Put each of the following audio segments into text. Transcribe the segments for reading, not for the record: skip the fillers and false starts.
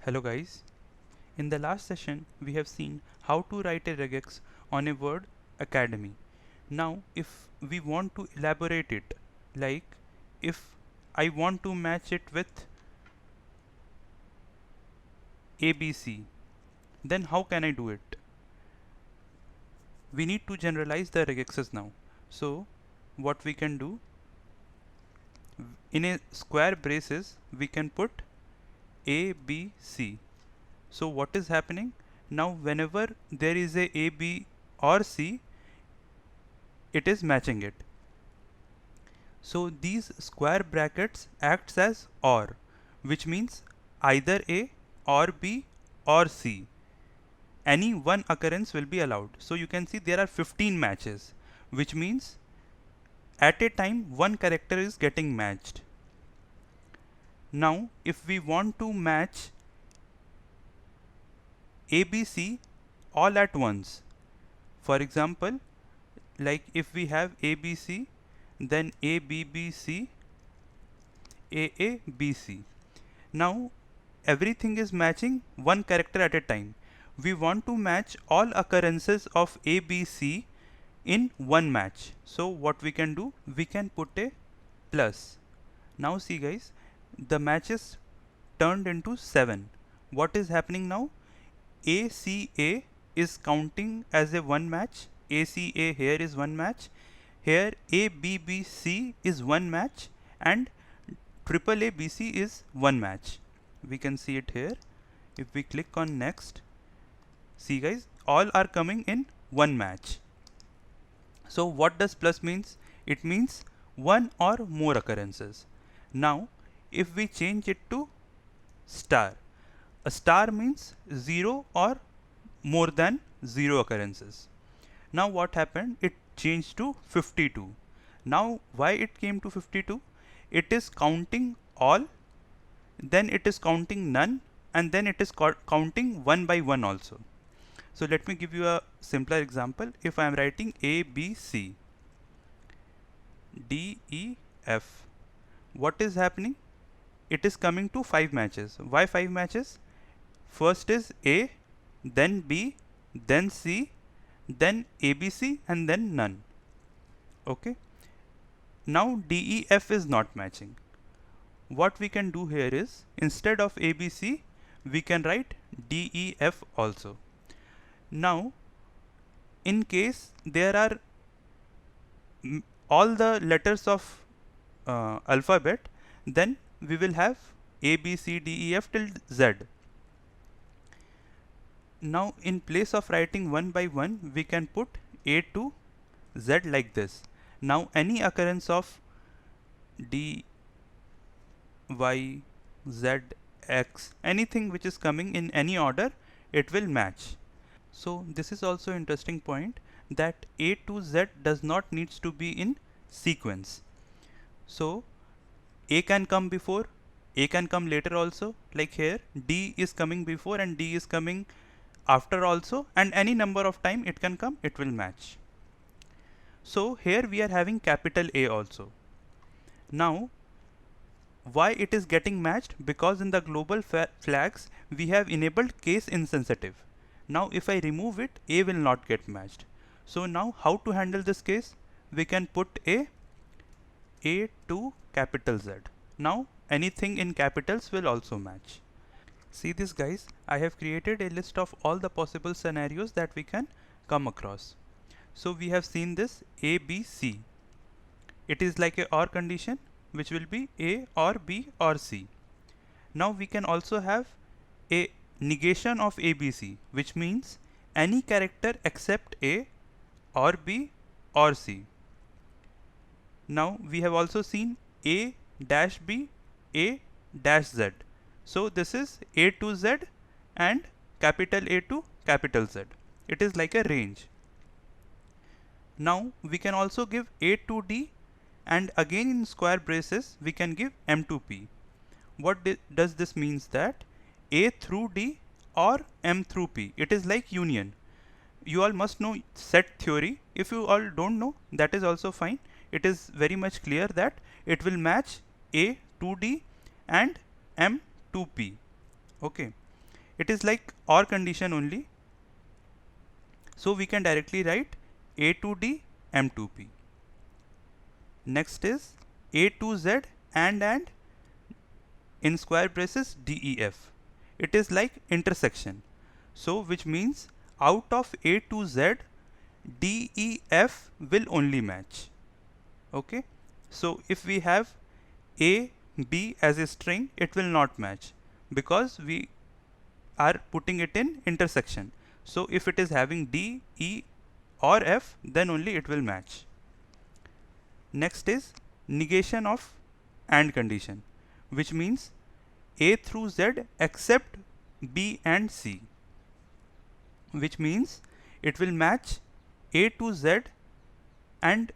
Hello guys, in the last session we have seen how to write a regex on a word academy. Now if we want to elaborate it, like if I want to match it with ABC, then how can I do it? We need to generalize the regexes now. So what we can do, in a square braces we can put ABC. So what is happening? Now whenever there is a B or C, it is matching it. So these square brackets acts as OR, which means either A or B or C. Any one occurrence will be allowed. So you can see there are 15 matches, which means at a time one character is getting matched. Now if we want to match ABC all at once, for example, like if we have ABC, then ABBC, AABC. Now everything is matching one character at a time. We want to match all occurrences of ABC in one match. So what we can do, we can put a plus. Now see guys, the matches turned into 7. What is happening now? ACA is counting as a one match. ACA here is one match. Here ABBC is one match and triple ABC is one match. We can see it here. If we click on next, see guys, all are coming in one match. So what does plus means? It means one or more occurrences. Now if we change it to star, a star means 0 or more than 0 occurrences. Now what happened? It changed to 52. Now why it came to 52? It is counting all, then it is counting none, and then it is counting one by one also. So let me give you a simpler example. If I am writing A, B, C, D, E, F, what is happening? It is coming to 5 matches. Why 5 matches? First is A, then B, then C, then ABC, and then none. Okay. Now DEF is not matching. What we can do here is, instead of ABC, we can write DEF also. Now in case there are all the letters of alphabet, then we will have A, B, C, D, E, F till Z. Now in place of writing one by one, we can put A to Z like this. Now any occurrence of D, Y, Z, X, anything which is coming in any order, it will match. So this is also interesting point, that A to Z does not needs to be in sequence. So A can come before, A can come later also, like here D is coming before and D is coming after also, and any number of time it can come, it will match. So here we are having capital A also. Now why it is getting matched? Because in the global flags we have enabled case insensitive. Now if I remove it, A will not get matched. So now how to handle this case? We can put A to capital Z. Now anything in capitals will also match. See this guys, I have created a list of all the possible scenarios that we can come across. So we have seen this A, B, C. It is like a OR condition, which will be A or B or C. Now we can also have a negation of ABC, which means any character except A or B or C. Now we have also seen A dash B, A dash Z. So this is A to Z and capital A to capital Z. It is like a range. Now we can also give A to D, and again in square braces we can give M to P. What does this means? That A through D or M through P. It is like union. You all must know set theory. If you all don't know, that is also fine. It is very much clear that it will match A to D and M to P. Okay. it is like OR condition only. So we can directly write A to D M2P. Next is A to Z and in square braces DEF. It is like intersection. So which means out of A to Z, DEF will only match. Okay. So if we have A, B as a string, it will not match because we are putting it in intersection. So if it is having D, E or F, then only it will match. Next is negation of AND condition, which means A through Z except B and C, which means it will match A to Z, and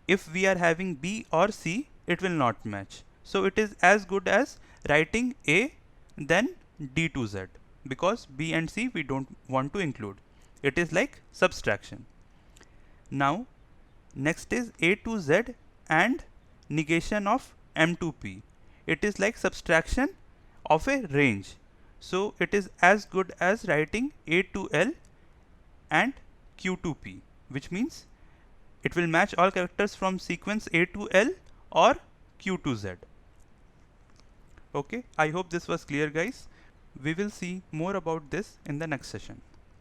if we are having B or C, it will not match. So it is as good as writing A then D to Z, because B and C we don't want to include. It is like subtraction. Now next is A to Z and negation of M to P. It is like subtraction of a range. So it is as good as writing A to L and Q to P, which means it will match all characters from sequence A to L or Q to Z. Okay, I hope this was clear, guys. We will see more about this in the next session.